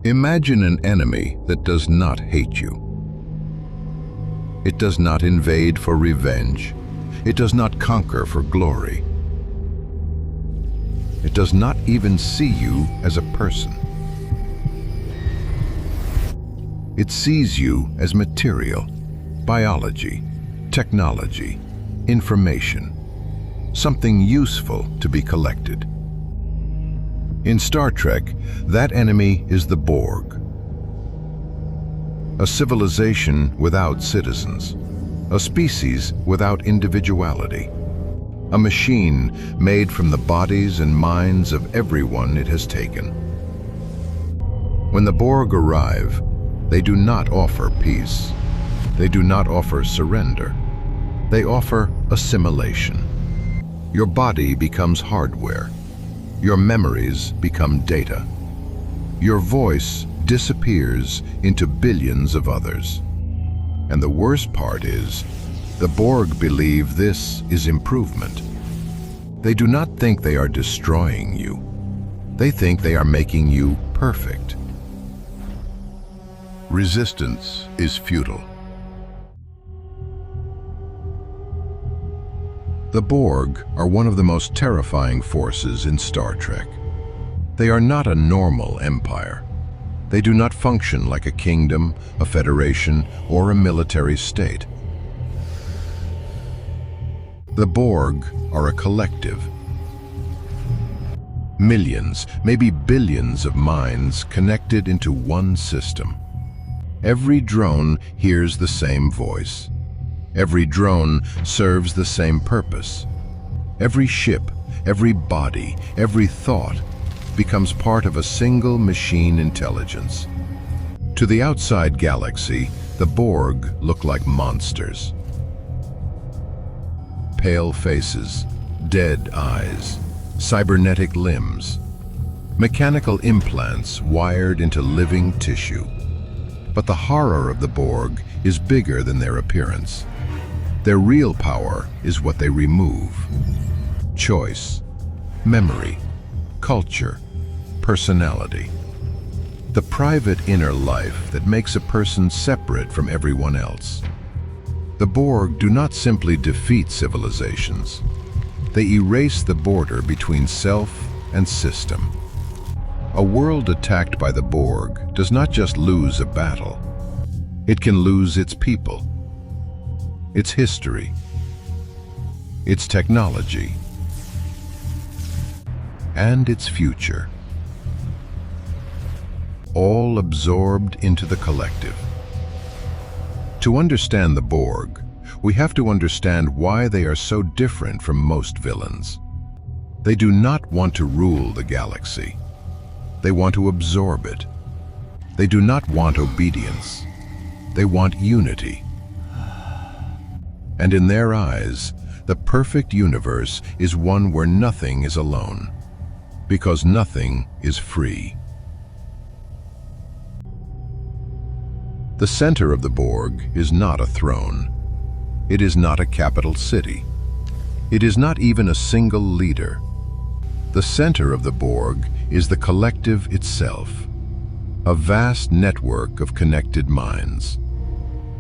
Imagine an enemy that does not hate you. It does not invade for revenge. It does not conquer for glory. It does not even see you as a person. It sees you as material, biology, technology, information, something useful to be collected. In Star Trek, that enemy is the Borg, a civilization without citizens, a species without individuality, a machine made from the bodies and minds of everyone it has taken. When the Borg arrive, they do not offer peace. They do not offer surrender. They offer assimilation. Your body becomes hardware. Your memories become data. Your voice disappears into billions of others. And the worst part is, the Borg believe this is improvement. They do not think they are destroying you. They think they are making you perfect. Resistance is futile. The Borg are one of the most terrifying forces in Star Trek. They are not a normal empire. They do not function like a kingdom, a federation, or a military state. The Borg are a collective. Millions, maybe billions of minds connected into one system. Every drone hears the same voice. Every drone serves the same purpose. Every ship, every body, every thought becomes part of a single machine intelligence. To the outside galaxy, the Borg look like monsters. Pale faces, dead eyes, cybernetic limbs, mechanical implants wired into living tissue. But the horror of the Borg is bigger than their appearance. Their real power is what they remove. Choice, memory, culture, personality. The private inner life that makes a person separate from everyone else. The Borg do not simply defeat civilizations. They erase the border between self and system. A world attacked by the Borg does not just lose a battle. It can lose its people, its history, its technology, and its future, all absorbed into the collective. To understand the Borg, we have to understand why they are so different from most villains. They do not want to rule the galaxy. They want to absorb it. They do not want obedience. They want unity. And in their eyes, the perfect universe is one where nothing is alone, because nothing is free. The center of the Borg is not a throne. It is not a capital city. It is not even a single leader. The center of the Borg is the collective itself, a vast network of connected minds.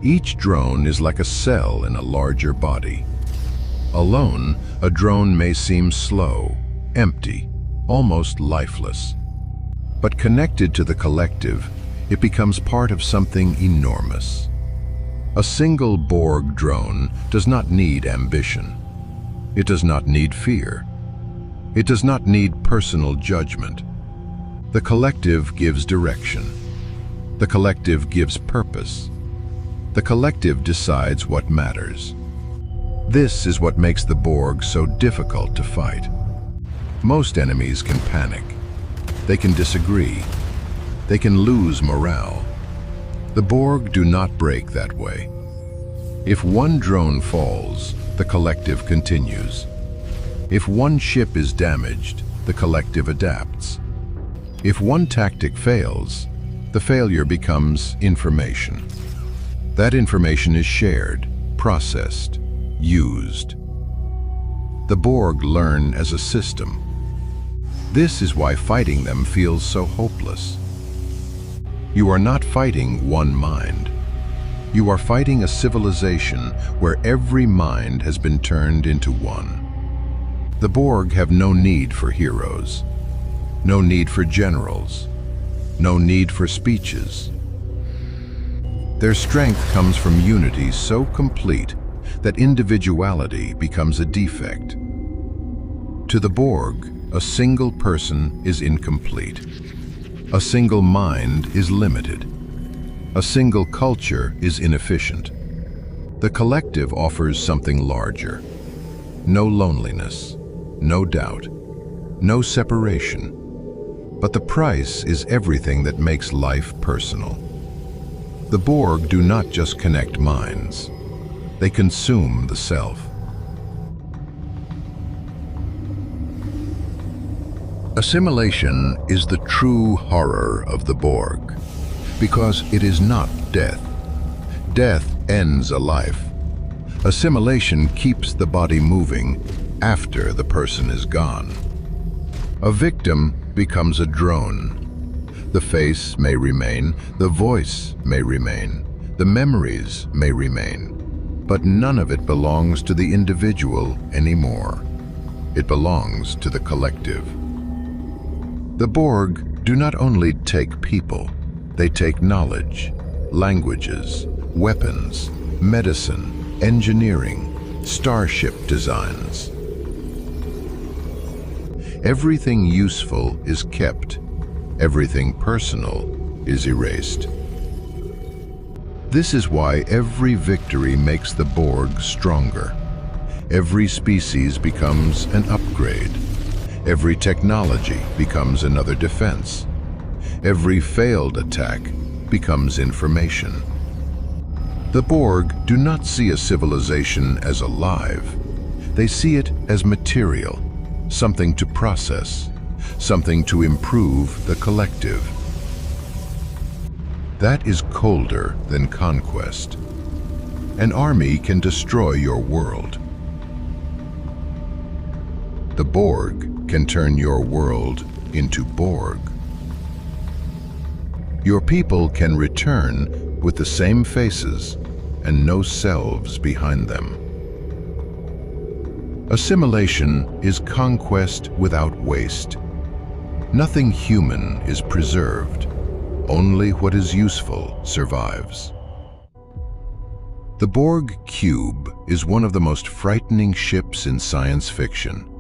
Each drone is like a cell in a larger body. Alone, a drone may seem slow, empty, almost lifeless. But connected to the collective, it becomes part of something enormous. A single Borg drone does not need ambition. It does not need fear. It does not need personal judgment. The collective gives direction. The collective gives purpose. The collective decides what matters. This is what makes the Borg so difficult to fight. Most enemies can panic. They can disagree. They can lose morale. The Borg do not break that way. If one drone falls, the collective continues. If one ship is damaged, the collective adapts. If one tactic fails, the failure becomes information. That information is shared, processed, used. The Borg learn as a system. This is why fighting them feels so hopeless. You are not fighting one mind. You are fighting a civilization where every mind has been turned into one. The Borg have no need for heroes, no need for generals, no need for speeches. Their strength comes from unity so complete that individuality becomes a defect. To the Borg, a single person is incomplete. A single mind is limited. A single culture is inefficient. The collective offers something larger. No loneliness, no doubt, no separation. But the price is everything that makes life personal. The Borg do not just connect minds. They consume the self. Assimilation is the true horror of the Borg, because it is not death. Death ends a life. Assimilation keeps the body moving after the person is gone. A victim becomes a drone. The face may remain, the voice may remain, the memories may remain, but none of it belongs to the individual anymore. It belongs to the collective. The Borg do not only take people, they take knowledge, languages, weapons, medicine, engineering, starship designs. Everything useful is kept. Everything personal is erased. This is why every victory makes the Borg stronger. Every species becomes an upgrade. Every technology becomes another defense. Every failed attack becomes information. The Borg do not see a civilization as alive. They see it as material, something to process, something to improve the collective. That is colder than conquest. An army can destroy your world. The Borg can turn your world into Borg. Your people can return with the same faces and no selves behind them. Assimilation is conquest without waste. Nothing human is preserved. Only what is useful survives. The Borg Cube is one of the most frightening ships in science fiction.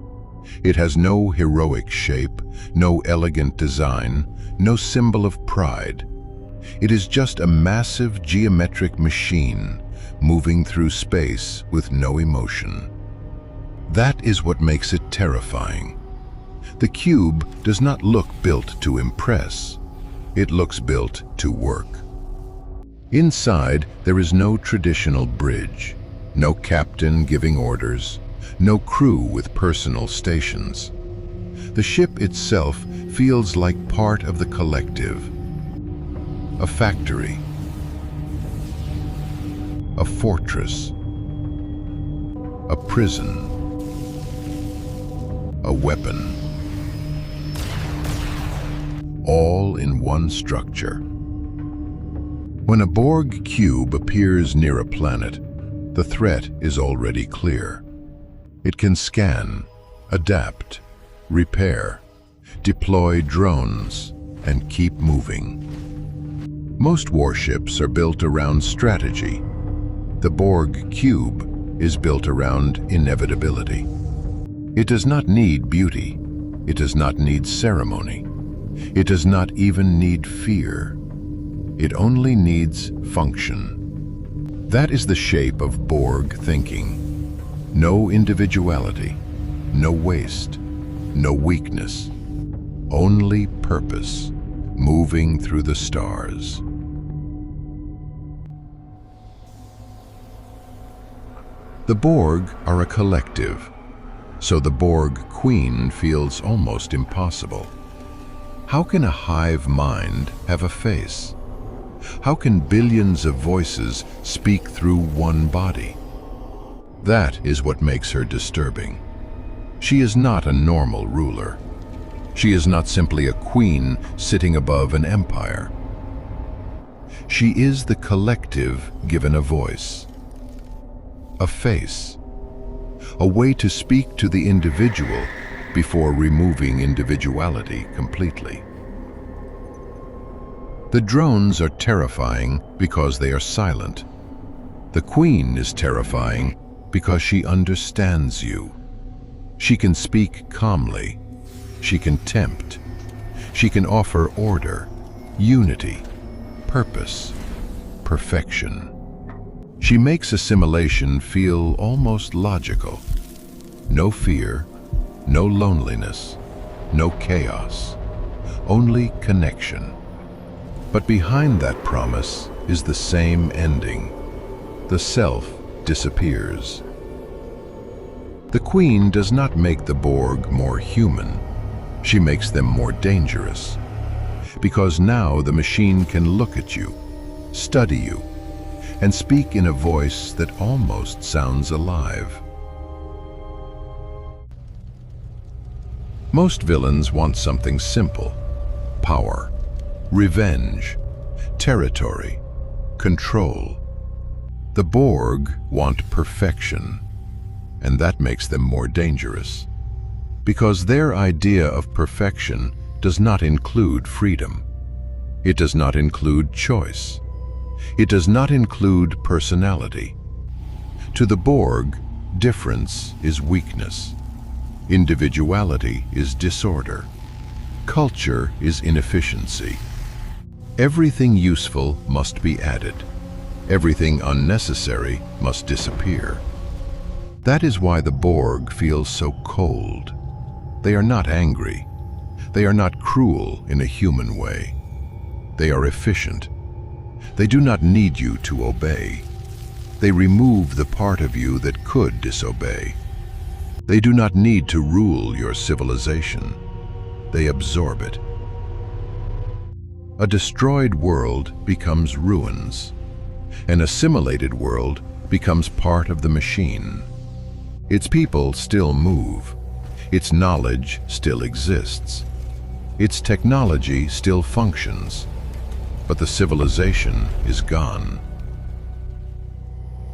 It has no heroic shape, no elegant design, no symbol of pride. It is just a massive geometric machine moving through space with no emotion. That is what makes it terrifying. The cube does not look built to impress. It looks built to work. Inside, there is no traditional bridge, no captain giving orders, no crew with personal stations. The ship itself feels like part of the collective. A factory, a fortress, a prison, a weapon. All in one structure. When a Borg cube appears near a planet, the threat is already clear. It can scan, adapt, repair, deploy drones, and keep moving. Most warships are built around strategy. The Borg cube is built around inevitability. It does not need beauty. It does not need ceremony. It does not even need fear. It only needs function. That is the shape of Borg thinking. No individuality, no waste, no weakness, only purpose, moving through the stars. The Borg are a collective, so the Borg Queen feels almost impossible. How can a hive mind have a face? How can billions of voices speak through one body? That is what makes her disturbing. She is not a normal ruler. She is not simply a queen sitting above an empire. She is the collective given a voice, a face, a way to speak to the individual before removing individuality completely. The drones are terrifying because they are silent. The Queen is terrifying because she understands you. She can speak calmly. She can tempt. She can offer order, unity, purpose, perfection. She makes assimilation feel almost logical. No fear, no loneliness, no chaos, only connection. But behind that promise is the same ending. The self disappears. The Queen does not make the Borg more human. She makes them more dangerous. Because now the machine can look at you, study you, and speak in a voice that almost sounds alive. Most villains want something simple: power, revenge, territory, control. The Borg want perfection, and that makes them more dangerous. Because their idea of perfection does not include freedom. It does not include choice. It does not include personality. To the Borg, difference is weakness. Individuality is disorder. Culture is inefficiency. Everything useful must be added. Everything unnecessary must disappear. That is why the Borg feels so cold. They are not angry. They are not cruel in a human way. They are efficient. They do not need you to obey. They remove the part of you that could disobey. They do not need to rule your civilization. They absorb it. A destroyed world becomes ruins. An assimilated world becomes part of the machine. Its people still move. Its knowledge still exists. Its technology still functions. But the civilization is gone.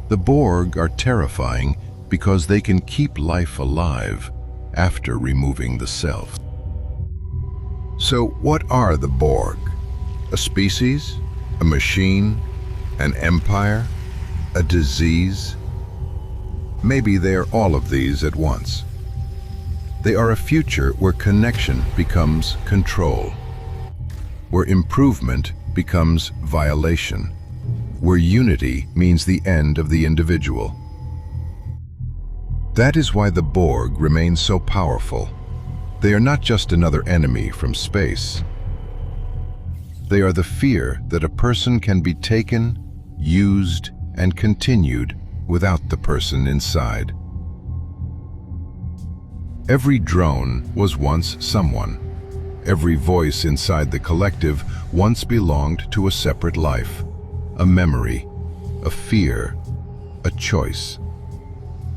The Borg are terrifying because they can keep life alive after removing the self. So what are the Borg? A species? A machine? An empire? A disease? Maybe they are all of these at once. They are a future where connection becomes control, where improvement becomes violation, where unity means the end of the individual. That is why the Borg remain so powerful. They are not just another enemy from space. They are the fear that a person can be taken, used, and continued without the person inside. Every drone was once someone. Every voice inside the collective once belonged to a separate life, a memory, a fear, a choice.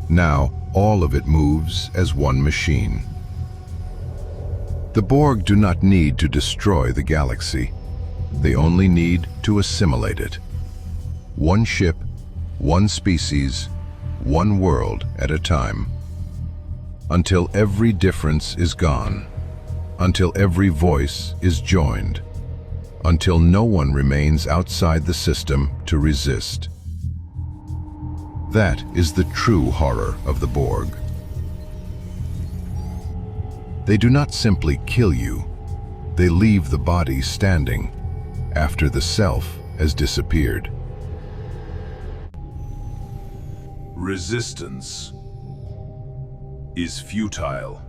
Now, all of it moves as one machine. The Borg do not need to destroy the galaxy. They only need to assimilate it. One ship, one species, one world at a time. Until every difference is gone. Until every voice is joined. Until no one remains outside the system to resist. That is the true horror of the Borg. They do not simply kill you. They leave the body standing after the self has disappeared. Resistance is futile.